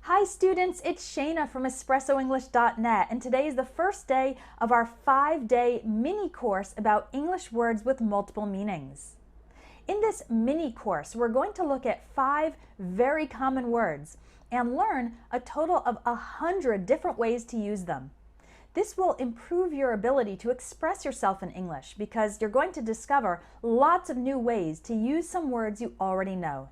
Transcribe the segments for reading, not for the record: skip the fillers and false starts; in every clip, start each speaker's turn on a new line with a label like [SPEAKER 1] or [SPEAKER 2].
[SPEAKER 1] Hi students, it's Shayna from EspressoEnglish.net, and today is the first day of our 5-day mini course about English words with multiple meanings. In this mini course, we're going to look at 5 very common words and learn a total of 100 different ways to use them. This will improve your ability to express yourself in English because you're going to discover lots of new ways to use some words you already know.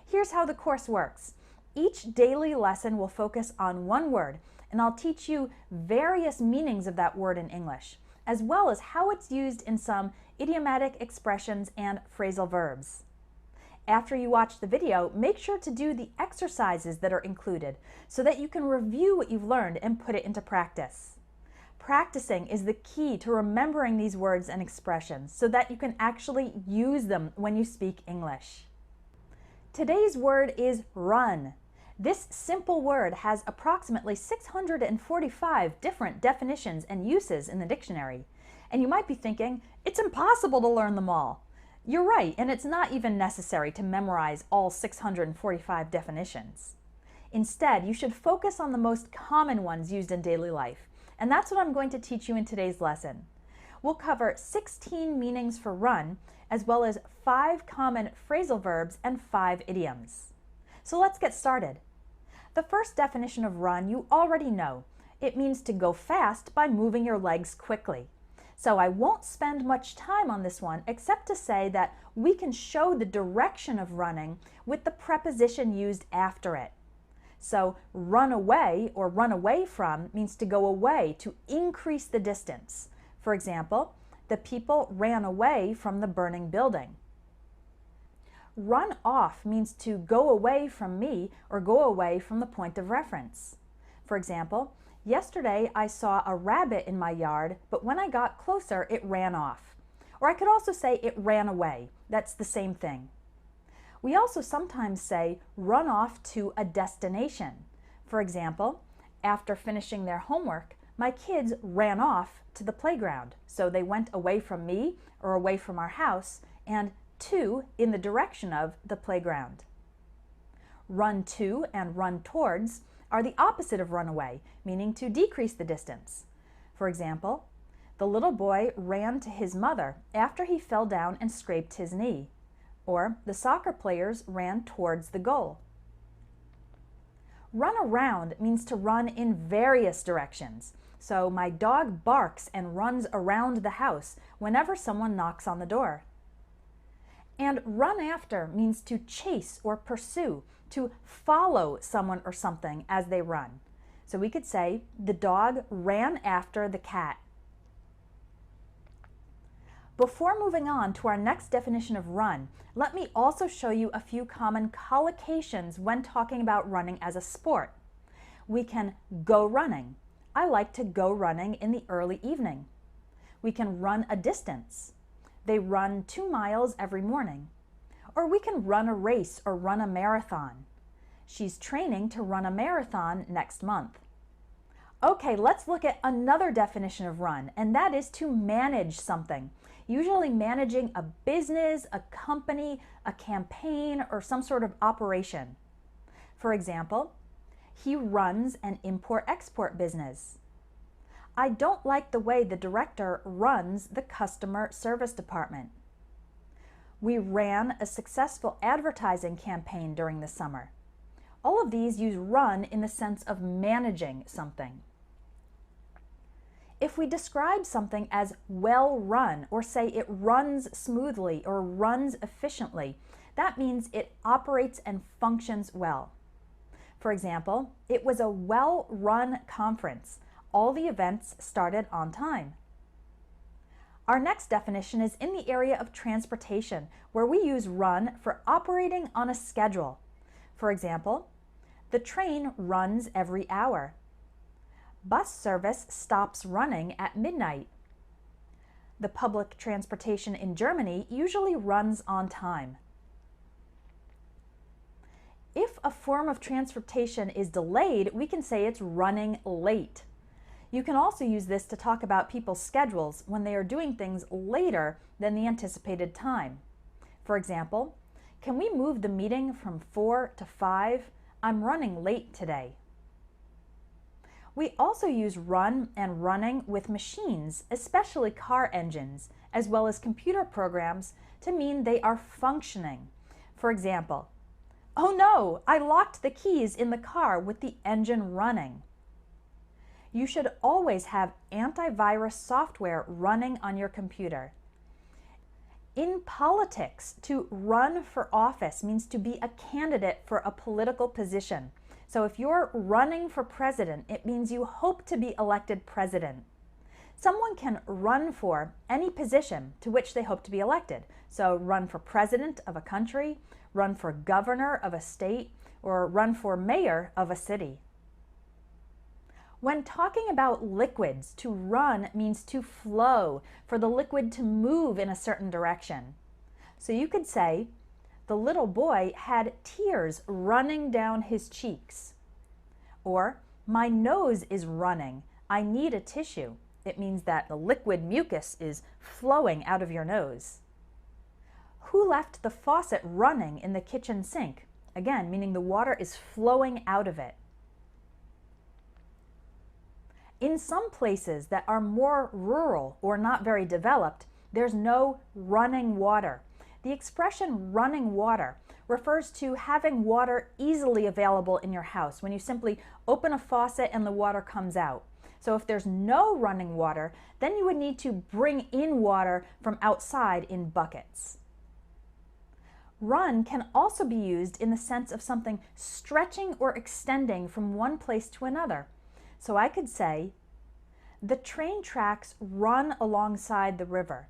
[SPEAKER 1] Here's how the course works. Each daily lesson will focus on one word, and I'll teach you various meanings of that word in English, as well as how it's used in some idiomatic expressions and phrasal verbs. After you watch the video, make sure to do the exercises that are included so that you can review what you've learned and put it into practice. Practicing is the key to remembering these words and expressions so that you can actually use them when you speak English. Today's word is run. This simple word has approximately 645 different definitions and uses in the dictionary. And you might be thinking, it's impossible to learn them all. You're right, and it's not even necessary to memorize all 645 definitions. Instead, you should focus on the most common ones used in daily life. And that's what I'm going to teach you in today's lesson. We'll cover 16 meanings for run, as well as 5 common phrasal verbs and 5 idioms. So let's get started. The first definition of run you already know. It means to go fast by moving your legs quickly. So I won't spend much time on this one except to say that we can show the direction of running with the preposition used after it. So run away or run away from means to go away, to increase the distance. For example, the people ran away from the burning building. Run off means to go away from me or go away from the point of reference. For example, yesterday I saw a rabbit in my yard, but when I got closer, it ran off. Or I could also say it ran away. That's the same thing. We also sometimes say run off to a destination. For example, after finishing their homework, my kids ran off to the playground. So they went away from me or away from our house and to in the direction of the playground. Run to and run towards are the opposite of run away, meaning to decrease the distance. For example, the little boy ran to his mother after he fell down and scraped his knee. Or the soccer players ran towards the goal. Run around means to run in various directions. So my dog barks and runs around the house whenever someone knocks on the door. And run after means to chase or pursue, to follow someone or something as they run. So we could say, the dog ran after the cat. Before moving on to our next definition of run, let me also show you a few common collocations when talking about running as a sport. We can go running. I like to go running in the early evening. We can run a distance. They run 2 miles every morning. Or we can run a race or run a marathon. She's training to run a marathon next month. Okay, let's look at another definition of run, and that is to manage something. Usually managing a business, a company, a campaign, or some sort of operation. For example, he runs an import-export business. I don't like the way the director runs the customer service department. We ran a successful advertising campaign during the summer. All of these use run in the sense of managing something. If we describe something as well run or say it runs smoothly or runs efficiently, that means it operates and functions well. For example, it was a well-run conference. All the events started on time. Our next definition is in the area of transportation, where we use run for operating on a schedule. For example, the train runs every hour. Bus service stops running at midnight. The public transportation in Germany usually runs on time. If a form of transportation is delayed, we can say it's running late. You can also use this to talk about people's schedules when they are doing things later than the anticipated time. For example, can we move the meeting from 4 to 5? I'm running late today. We also use run and running with machines, especially car engines, as well as computer programs, to mean they are functioning. For example, oh no, I locked the keys in the car with the engine running. You should always have antivirus software running on your computer. In politics, to run for office means to be a candidate for a political position. So if you're running for president, it means you hope to be elected president. Someone can run for any position to which they hope to be elected. So run for president of a country, run for governor of a state, or run for mayor of a city. When talking about liquids, to run means to flow, for the liquid to move in a certain direction. So you could say, the little boy had tears running down his cheeks. Or, my nose is running, I need a tissue. It means that the liquid mucus is flowing out of your nose. Who left the faucet running in the kitchen sink? Again, meaning the water is flowing out of it. In some places that are more rural or not very developed, there's no running water. The expression running water refers to having water easily available in your house when you simply open a faucet and the water comes out. So if there's no running water, then you would need to bring in water from outside in buckets. Run can also be used in the sense of something stretching or extending from one place to another. So I could say, the train tracks run alongside the river.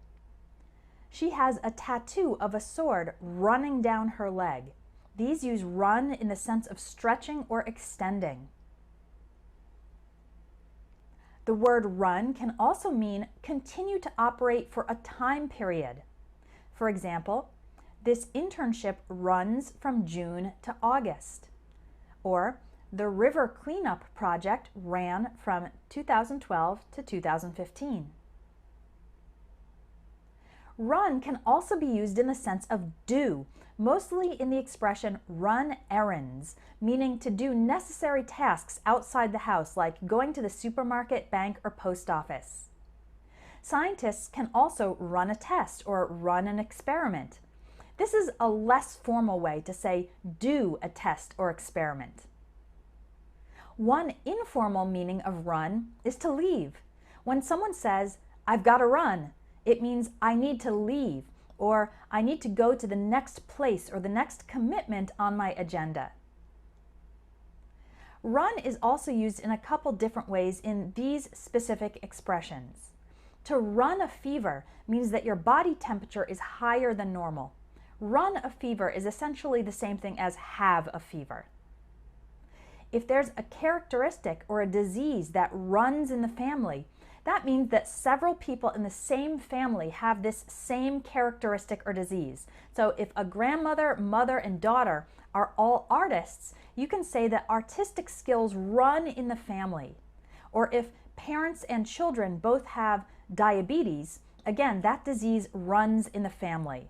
[SPEAKER 1] She has a tattoo of a sword running down her leg. These use run in the sense of stretching or extending. The word run can also mean continue to operate for a time period. For example, this internship runs from June to August. Or, the river cleanup project ran from 2012 to 2015. Run can also be used in the sense of do, mostly in the expression run errands, meaning to do necessary tasks outside the house, like going to the supermarket, bank, or post office. Scientists can also run a test or run an experiment. This is a less formal way to say do a test or experiment. One informal meaning of run is to leave. When someone says, I've got to run, it means I need to leave, or I need to go to the next place or the next commitment on my agenda. Run is also used in a couple different ways in these specific expressions. To run a fever means that your body temperature is higher than normal. Run a fever is essentially the same thing as have a fever. If there's a characteristic or a disease that runs in the family, that means that several people in the same family have this same characteristic or disease. So if a grandmother, mother, and daughter are all artists, you can say that artistic skills run in the family. Or if parents and children both have diabetes, again, that disease runs in the family.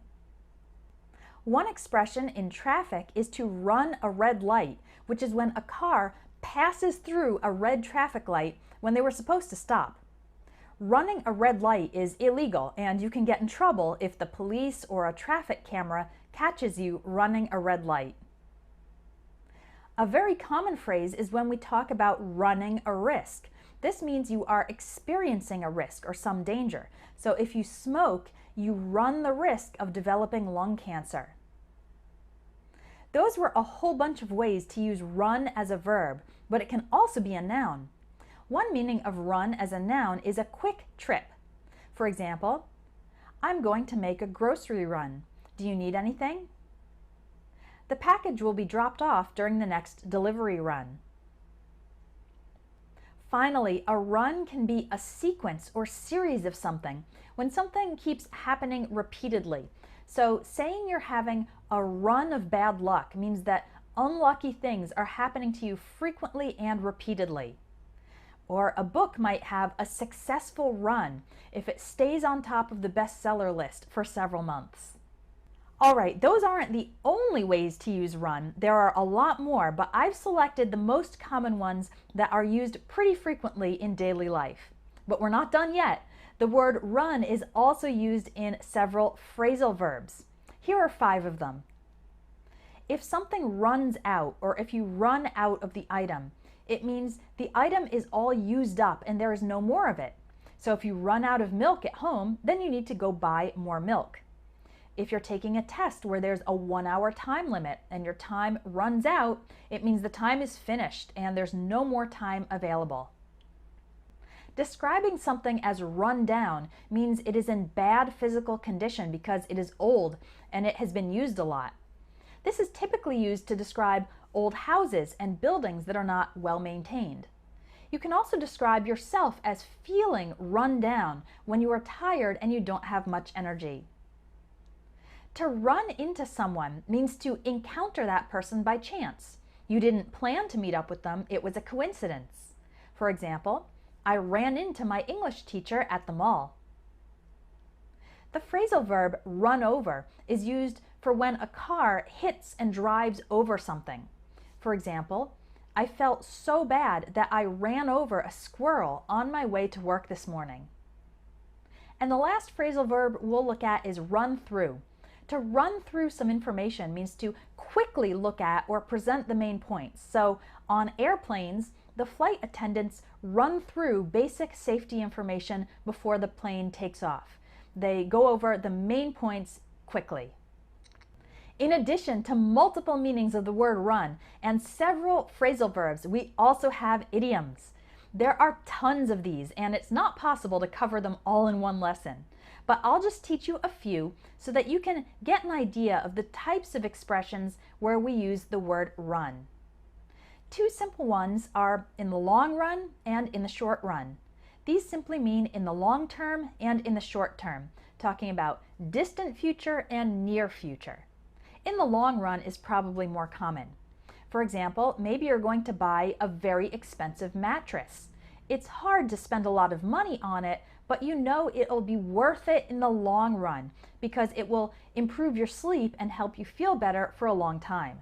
[SPEAKER 1] One expression in traffic is to run a red light, which is when a car passes through a red traffic light when they were supposed to stop. Running a red light is illegal, and you can get in trouble if the police or a traffic camera catches you running a red light. A very common phrase is when we talk about running a risk. This means you are experiencing a risk or some danger. So if you smoke, you run the risk of developing lung cancer. Those were a whole bunch of ways to use run as a verb, but it can also be a noun. One meaning of run as a noun is a quick trip. For example, I'm going to make a grocery run. Do you need anything? The package will be dropped off during the next delivery run. Finally, a run can be a sequence or series of something when something keeps happening repeatedly. So saying you're having a run of bad luck means that unlucky things are happening to you frequently and repeatedly. Or a book might have a successful run if it stays on top of the bestseller list for several months. All right, those aren't the only ways to use run. There are a lot more, but I've selected the most common ones that are used pretty frequently in daily life. But we're not done yet. The word run is also used in several phrasal verbs. Here are 5 of them. If something runs out, or if you run out of the item, it means the item is all used up and there is no more of it. So if you run out of milk at home, then you need to go buy more milk. If you're taking a test where there's a 1-hour time limit and your time runs out, it means the time is finished and there's no more time available. Describing something as run down means it is in bad physical condition because it is old and it has been used a lot. This is typically used to describe old houses and buildings that are not well maintained. You can also describe yourself as feeling run down when you are tired and you don't have much energy. To run into someone means to encounter that person by chance. You didn't plan to meet up with them, it was a coincidence. For example, I ran into my English teacher at the mall. The phrasal verb run over is used for when a car hits and drives over something. For example, I felt so bad that I ran over a squirrel on my way to work this morning. And the last phrasal verb we'll look at is run through. To run through some information means to quickly look at or present the main points. So on airplanes, the flight attendants run through basic safety information before the plane takes off. They go over the main points quickly. In addition to multiple meanings of the word run and several phrasal verbs, we also have idioms. There are tons of these, and it's not possible to cover them all in one lesson. But I'll just teach you a few so that you can get an idea of the types of expressions where we use the word run. 2 simple ones are in the long run and in the short run. These simply mean in the long term and in the short term, talking about distant future and near future. In the long run is probably more common. For example, maybe you're going to buy a very expensive mattress. It's hard to spend a lot of money on it, but you know it'll be worth it in the long run because it will improve your sleep and help you feel better for a long time.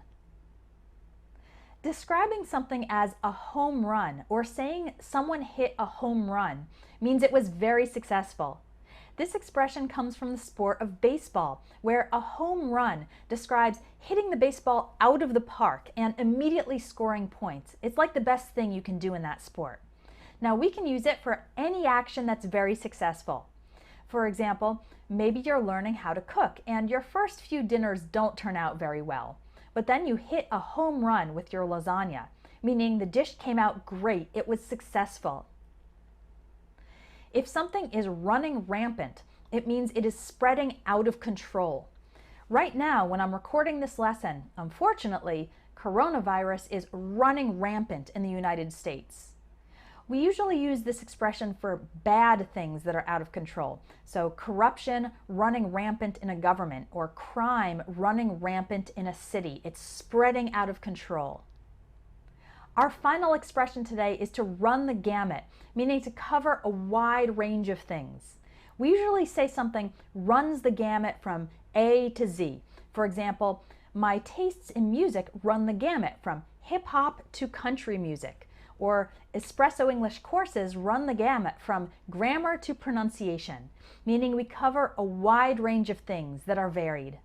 [SPEAKER 1] Describing something as a home run or saying someone hit a home run means it was very successful. This expression comes from the sport of baseball, where a home run describes hitting the baseball out of the park and immediately scoring points. It's like the best thing you can do in that sport. Now we can use it for any action that's very successful. For example, maybe you're learning how to cook and your first few dinners don't turn out very well, but then you hit a home run with your lasagna, meaning the dish came out great, it was successful. If something is running rampant, it means it is spreading out of control. Right now, when I'm recording this lesson, unfortunately, coronavirus is running rampant in the United States. We usually use this expression for bad things that are out of control. So corruption running rampant in a government or crime running rampant in a city. It's spreading out of control. Our final expression today is to run the gamut, meaning to cover a wide range of things. We usually say something runs the gamut from A to Z. For example, my tastes in music run the gamut from hip-hop to country music. Or Espresso English courses run the gamut from grammar to pronunciation, meaning we cover a wide range of things that are varied.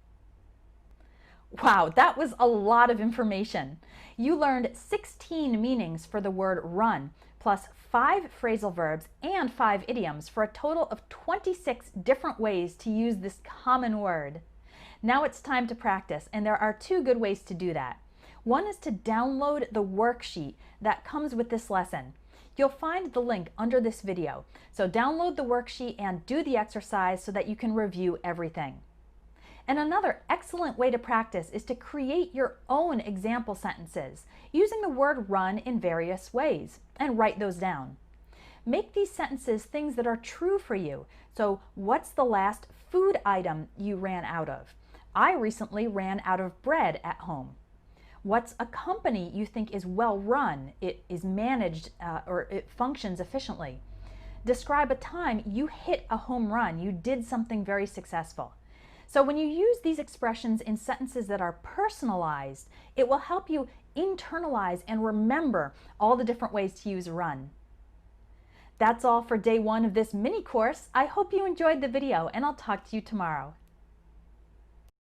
[SPEAKER 1] Wow, that was a lot of information. You learned 16 meanings for the word run, plus 5 phrasal verbs and 5 idioms for a total of 26 different ways to use this common word. Now it's time to practice, and there are 2 good ways to do that. One is to download the worksheet that comes with this lesson. You'll find the link under this video. So download the worksheet and do the exercise so that you can review everything. And another excellent way to practice is to create your own example sentences using the word run in various ways and write those down. Make these sentences things that are true for you. So what's the last food item you ran out of? I recently ran out of bread at home. What's a company you think is well run, it is managed, or it functions efficiently? Describe a time you hit a home run, you did something very successful. So when you use these expressions in sentences that are personalized, it will help you internalize and remember all the different ways to use run. That's all for day 1 of this mini course. I hope you enjoyed the video, and I'll talk to you tomorrow.